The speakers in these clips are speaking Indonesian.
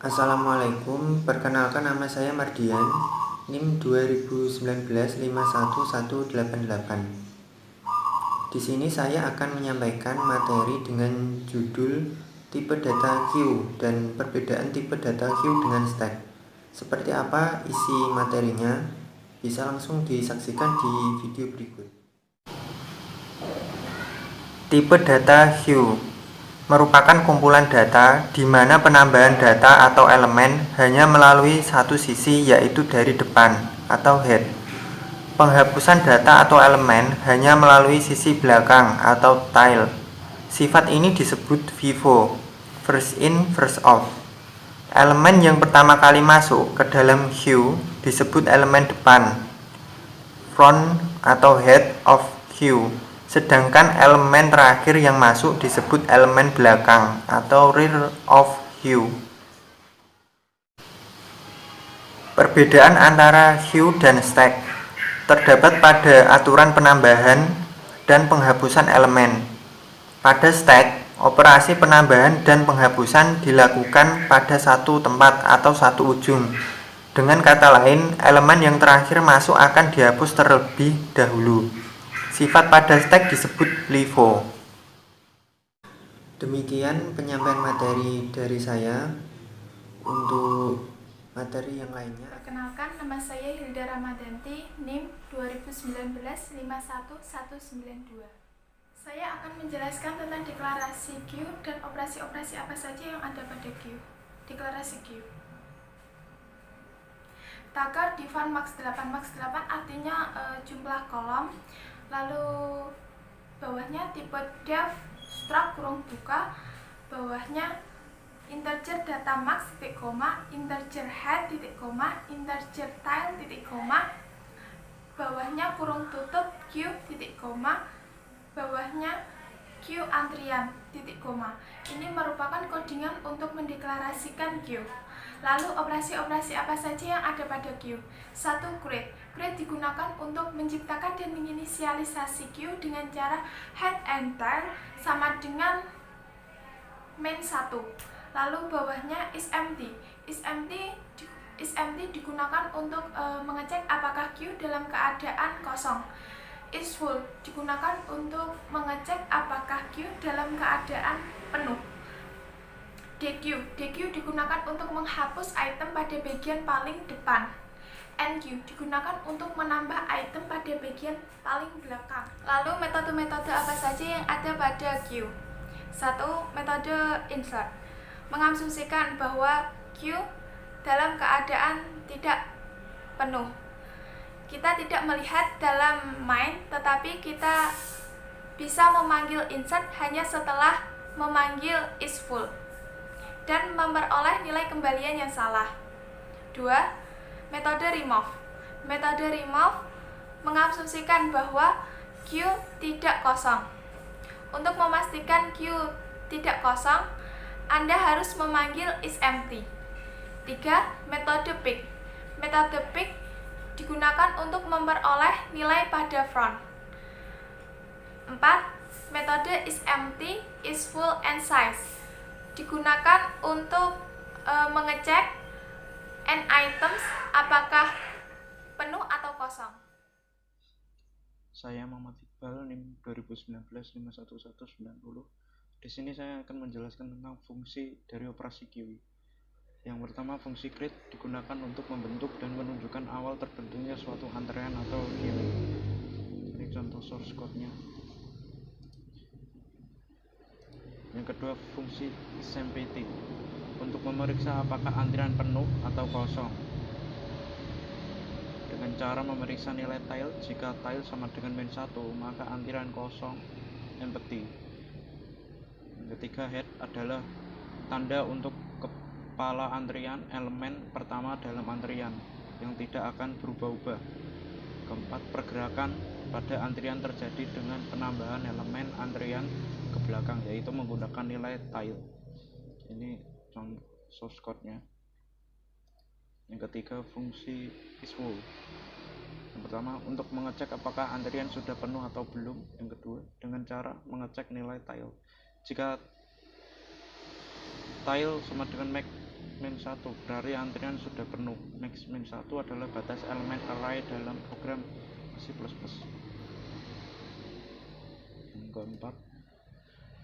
Assalamualaikum, perkenalkan nama saya Mardian, NIM 2019 51188. Di sini saya akan menyampaikan materi dengan judul tipe data Q dan perbedaan tipe data Q dengan stack. Seperti apa isi materinya? Bisa langsung disaksikan di video berikut. Tipe data Q merupakan kumpulan data di mana penambahan data atau elemen hanya melalui satu sisi, yaitu dari depan atau head. Penghapusan data atau elemen hanya melalui sisi belakang atau tail. Sifat ini disebut FIFO, first in first out. Elemen yang pertama kali masuk ke dalam Q disebut elemen depan, front atau head of Q. Sedangkan elemen terakhir yang masuk disebut elemen belakang atau rear of Q. Perbedaan antara Q dan stack terdapat pada aturan penambahan dan penghapusan elemen. Pada stack, operasi penambahan dan penghapusan dilakukan pada satu tempat atau satu ujung. Dengan kata lain, elemen yang terakhir masuk akan dihapus terlebih dahulu. Sifat pada stack disebut LIFO. Demikian penyampaian materi dari saya. Untuk materi yang lainnya, perkenalkan, nama saya Hilda Ramadanti, NIM 2019 51192. Saya akan menjelaskan tentang deklarasi Q dan operasi-operasi apa saja yang ada pada Q. Deklarasi Q. Tagar Divan Max 8 artinya jumlah kolom. Lalu bawahnya tipe def struct kurung buka, bawahnya integer data max titik koma, integer head titik koma, integer tail titik koma, bawahnya kurung tutup Q titik koma, bawahnya Q antrian titik koma. Ini merupakan codingan untuk mendeklarasikan Q. Lalu operasi-operasi apa saja yang ada pada Q? 1. Create. Create digunakan untuk menciptakan dan menginisialisasi Q dengan cara head and tail sama dengan main 1. Lalu bawahnya is empty. Is empty digunakan untuk mengecek apakah Q dalam keadaan kosong. Is full digunakan untuk mengecek apakah Q dalam keadaan penuh. DQ digunakan untuk menghapus item pada bagian paling depan. NQ digunakan untuk menambah item pada bagian paling belakang. Lalu metode-metode apa saja yang ada pada Q? 1. Metode insert mengasumsikan bahwa Q dalam keadaan tidak penuh. Kita tidak melihat dalam main, tetapi kita bisa memanggil insert hanya setelah memanggil is full dan memperoleh nilai kembalian yang salah. 2. Metode remove. Metode remove mengasumsikan bahwa Q tidak kosong. Untuk memastikan Q tidak kosong, Anda harus memanggil is empty. 3. Metode pick. Metode pick digunakan untuk memperoleh nilai pada front. 4. Metode is empty, is full, and size digunakan untuk mengecek n items apakah penuh atau kosong. Saya Muhammad Iqbal, NIM 2019 51190. Di sini saya akan menjelaskan tentang fungsi dari operasi Q. Yang pertama, fungsi create digunakan untuk membentuk dan menunjukkan awal terbentuknya suatu antrean atau queue. Ini contoh source code-nya. Yang kedua, fungsi isempty untuk memeriksa apakah antrian penuh atau kosong dengan cara memeriksa nilai tail. Jika tail sama dengan min 1, maka antrian kosong, empty. Yang ketiga, head adalah tanda untuk kepala antrian elemen pertama dalam antrian yang tidak akan berubah-ubah. Keempat, pergerakan pada antrian terjadi dengan penambahan elemen antrian ke belakang, yaitu menggunakan nilai tail. Ini contoh source code-nya. Yang ketiga, fungsi is full. Yang pertama, untuk mengecek apakah antrian sudah penuh atau belum. Yang kedua, dengan cara mengecek nilai tail. Jika tail sama dengan max min 1, berarti antrian sudah penuh. Max min 1 adalah batas elemen array dalam program C++. Yang keempat,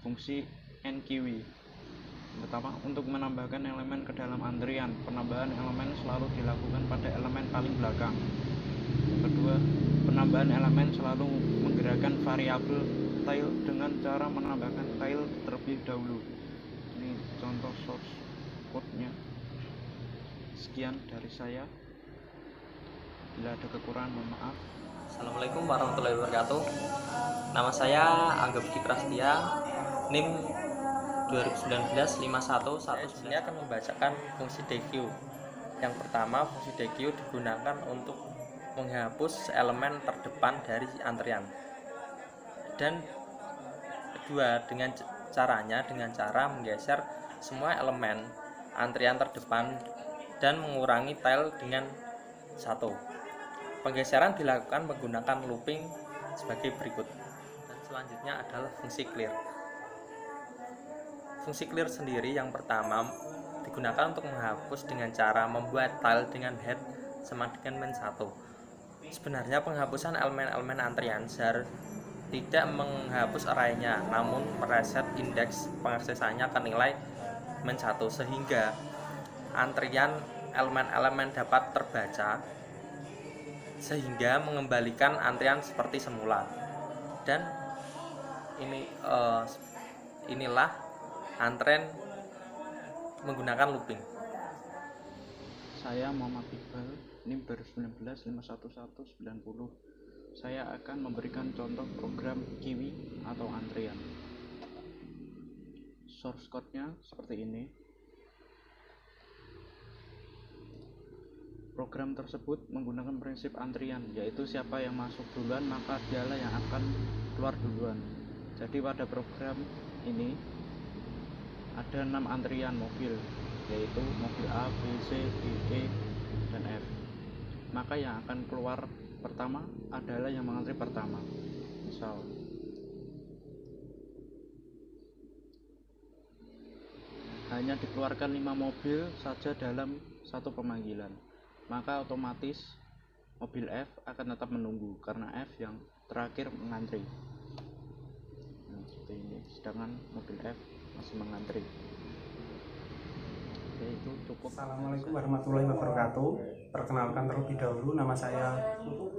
fungsi NQW. Pertama, untuk menambahkan elemen ke dalam antrian, penambahan elemen selalu dilakukan pada elemen paling belakang. Kedua, penambahan elemen selalu menggerakkan variabel tail dengan cara menambahkan tail terlebih dahulu. Ini contoh source code-nya. Sekian dari saya. Bila ada kekurangan, mohon maaf. Assalamualaikum warahmatullahi wabarakatuh. Nama saya Angga Budi Prastia, NIM 2019-5119. Saya di sini akan membacakan fungsi DQ. Yang pertama, fungsi DQ digunakan untuk menghapus elemen terdepan dari antrian. Dan kedua, dengan cara menggeser semua elemen antrian terdepan dan mengurangi tail dengan 1. Penggeseran dilakukan menggunakan looping sebagai berikut. Dan selanjutnya adalah fungsi clear. Fungsi clear sendiri yang pertama digunakan untuk menghapus dengan cara membuat tail dengan head sama dengan min 1. Sebenarnya penghapusan elemen-elemen antrian tidak menghapus arraynya, namun mereset indeks pengaksesannya ke nilai min 1 sehingga antrian elemen-elemen dapat terbaca sehingga mengembalikan antrian seperti semula. Dan inilah antrian menggunakan looping. Saya Muhammad Iqbal, NIM 2019-51190. Saya akan memberikan contoh program QW atau antrian. Source code-nya seperti ini. Program tersebut menggunakan prinsip antrian, yaitu siapa yang masuk duluan maka dialah yang akan keluar duluan. Jadi pada program ini ada 6 antrian mobil, yaitu mobil A, B, C, D, E, dan F. Maka yang akan keluar pertama adalah yang mengantri pertama. Misal hanya dikeluarkan 5 mobil saja dalam satu pemanggilan, maka otomatis mobil F akan tetap menunggu karena F yang terakhir mengantri. Nah, seperti ini. Sedangkan mobil F masih mengantri. Oke, itu cukup. Assalamualaikum warahmatullahi wabarakatuh. Perkenalkan terlebih dahulu, nama saya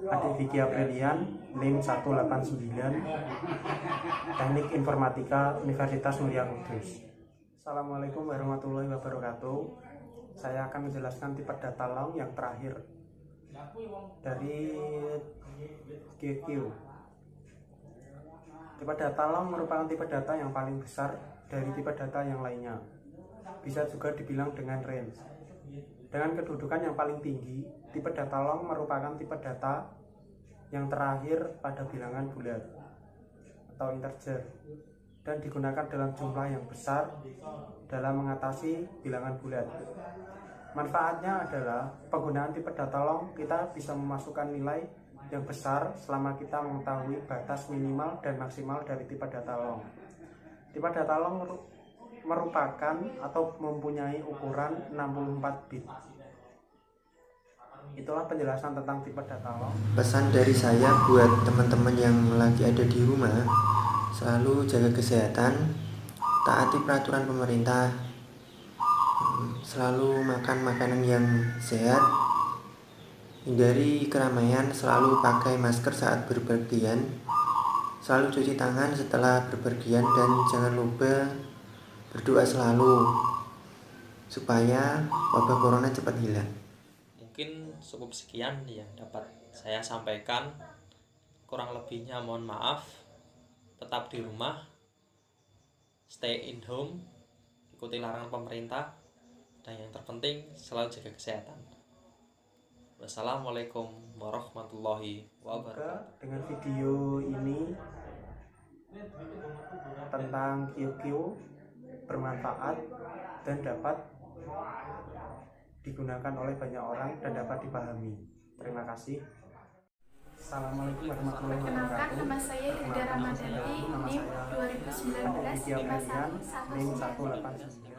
Adik Vicky Aprilian, NIM 189, Teknik Informatika Universitas Mulia Kudus. Assalamualaikum warahmatullahi wabarakatuh. Saya akan menjelaskan tipe data long yang terakhir dari QQ. Tipe data long merupakan tipe data yang paling besar dari tipe data yang lainnya. Bisa juga dibilang dengan range. Dengan kedudukan yang paling tinggi, tipe data long merupakan tipe data yang terakhir pada bilangan bulat atau integer dan digunakan dalam jumlah yang besar dalam mengatasi bilangan bulat. Manfaatnya adalah penggunaan tipe data long, kita bisa memasukkan nilai yang besar selama kita mengetahui batas minimal dan maksimal dari tipe data long. Tipe data long merupakan atau mempunyai ukuran 64 bit. Itulah penjelasan tentang tipe data long. Pesan dari saya buat teman-teman yang lagi ada di rumah, selalu jaga kesehatan, taati peraturan pemerintah, selalu makan makanan yang sehat, hindari keramaian, selalu pakai masker saat berpergian, selalu cuci tangan setelah berpergian, dan jangan lupa berdoa selalu supaya wabah corona cepat hilang. Mungkin cukup sekian yang dapat saya sampaikan. Kurang lebihnya mohon maaf. Tetap di rumah, stay in home, ikuti larangan pemerintah, dan yang terpenting selalu jaga kesehatan. Wassalamualaikum warahmatullahi wabarakatuh. Dengan video ini tentang QQ bermanfaat dan dapat digunakan oleh banyak orang dan dapat dipahami. Terima kasih. Assalamualaikum warahmatullahi Perkenalkan, wabarakatuh. nama saya Hilda Ramadhanti, NIM 2019 Vicky Aprilian, NIM 5119. 189.